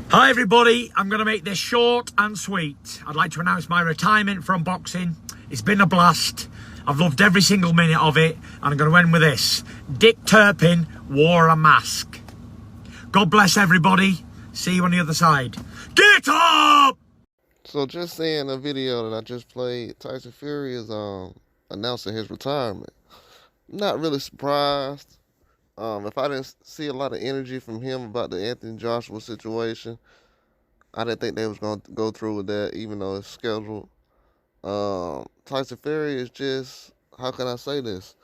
Hi everybody, I'm going to make this short and sweet. I'd like to announce my retirement from boxing. It's been a blast. I've loved every single minute of it, and I'm going to end with this. Dick Turpin wore a mask. God bless everybody. See you on the other side. Get up! So just seeing the video that I just played, Tyson Fury is announcing his retirement. Not really surprised. If I didn't see a lot of energy from him about the Anthony Joshua situation, I didn't think they was gonna go through with that, even though it's scheduled. Tyson Fury is just, how can I say this?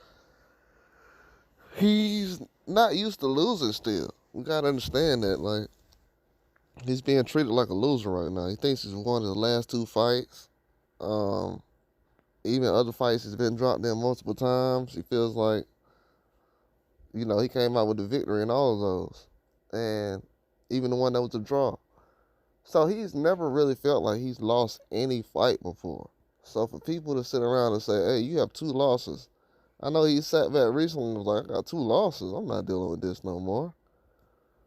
He's not used to losing still. We gotta understand that. Like, he's being treated like a loser right now. He thinks he's won his last two fights. Um, Even other fights he's been dropped in multiple times. He feels like, he came out with the victory in all of those. And even the one that was a draw. So he's never really felt like he's lost any fight before. So for people to sit around and say, hey, you have two losses. I know he sat back recently and was like, I got two losses. I'm not dealing with this no more.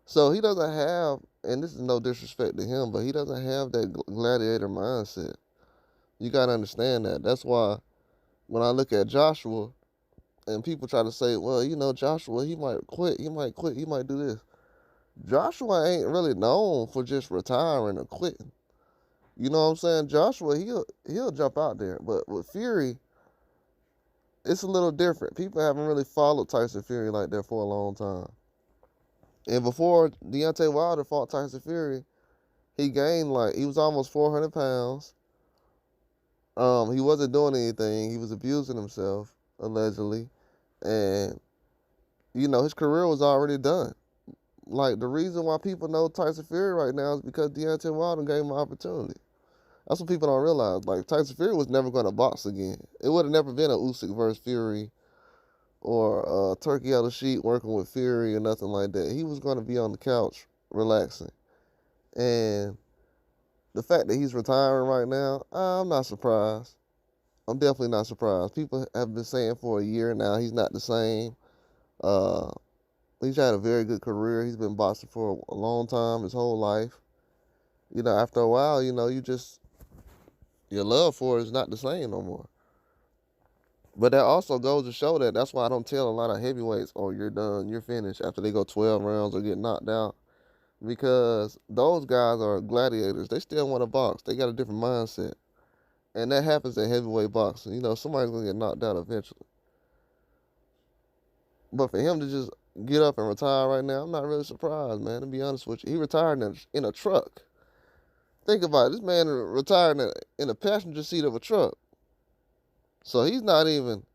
So he doesn't have, and this is no disrespect to him, but he doesn't have that gladiator mindset. You got to understand that. That's why when I look at Joshua, and people try to say, well, Joshua, he might quit, he might do this. Joshua ain't really known for just retiring or quitting. You know what I'm saying? Joshua, he'll jump out there. But with Fury, it's a little different. People haven't really followed Tyson Fury like that for a long time. And before Deontay Wilder fought Tyson Fury, he was almost 400 pounds. He wasn't doing anything. He was abusing himself, allegedly. And, his career was already done. Like, the reason why people know Tyson Fury right now is because Deontay Wilder gave him an opportunity. That's what people don't realize. Like, Tyson Fury was never going to box again. It would have never been a Usyk versus Fury or Turkey on the sheet working with Fury or nothing like that. He was going to be on the couch relaxing. And the fact that he's retiring right now, I'm not surprised. I'm definitely not surprised. People have been saying for a year now he's not the same. Uh, he's had a very good career. He's been boxing for a long time, his whole life. After a while, your love for it is not the same no more. But that also goes to show that's why I don't tell a lot of heavyweights, oh, you're done, you're finished after they go 12 rounds or get knocked out. Because those guys are gladiators. They still want to box. They got a different mindset. And that happens in heavyweight boxing. Somebody's going to get knocked out eventually. But for him to just get up and retire right now, I'm not really surprised, man, to be honest with you. He retired in a truck. Think about it. This man retired in a passenger seat of a truck. So he doesn't even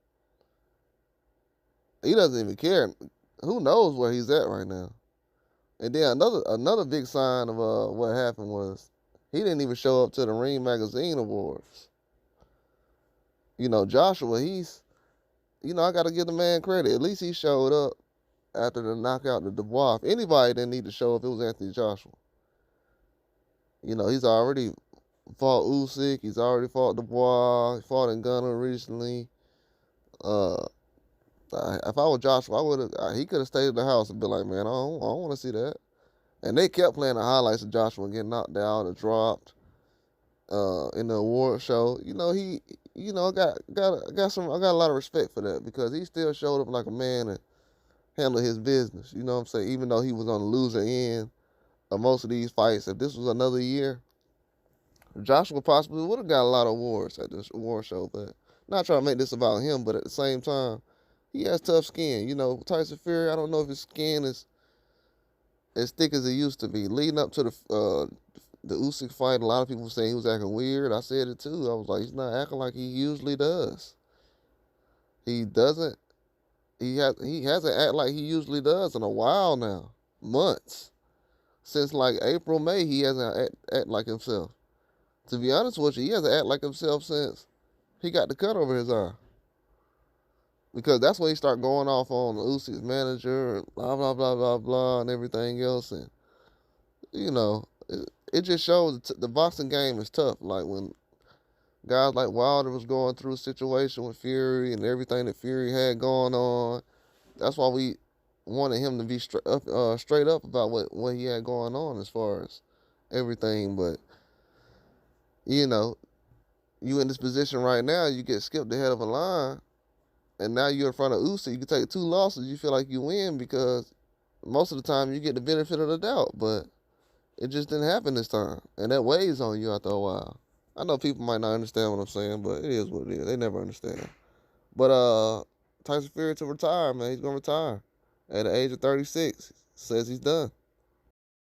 care. Who knows where he's at right now? And then another big sign of what happened was he didn't even show up to the Ring Magazine Awards. Joshua, I got to give the man credit. At least he showed up after the knockout to Dubois. If anybody didn't need to show up, it was Anthony Joshua. He's already fought Usyk. He's already fought Dubois. He fought in Ghana recently. If I was Joshua, he could have stayed in the house and been like, man, I don't want to see that. And they kept playing the highlights of Joshua getting knocked out or dropped in the award show. I got a lot of respect for that because he still showed up like a man and handled his business. You know what I'm saying? Even though he was on the loser end of most of these fights, if this was another year, Joshua possibly would have got a lot of awards at this award show. But not trying to make this about him, but at the same time, he has tough skin. Tyson Fury, I don't know if his skin is as thick as it used to be. Leading up to the Usyk fight, a lot of people were saying he was acting weird. I said it too. I was like, he's not acting like he usually does. He doesn't. He hasn't acted like he usually does in a while now, months. Since like April, May, he hasn't act like himself. To be honest with you, he hasn't acted like himself since he got the cut over his eye. Because that's when he started going off on the Usyk's manager and blah, blah, blah, blah, blah, and everything else. And, it just shows the boxing game is tough. Like when guys like Wilder was going through a situation with Fury and everything that Fury had going on. That's why we wanted him to be straight up about what he had going on as far as everything. But you know, you in this position right now, you get skipped ahead of a line, and now you're in front of Usyk. You can take 2 losses, you feel like you win because most of the time you get the benefit of the doubt, but it just didn't happen this time, and that weighs on you after a while. I know people might not understand what I'm saying, but it is what it is. They never understand. But Tyson Fury to retire, man. He's gonna retire at the age of 36. Says he's done.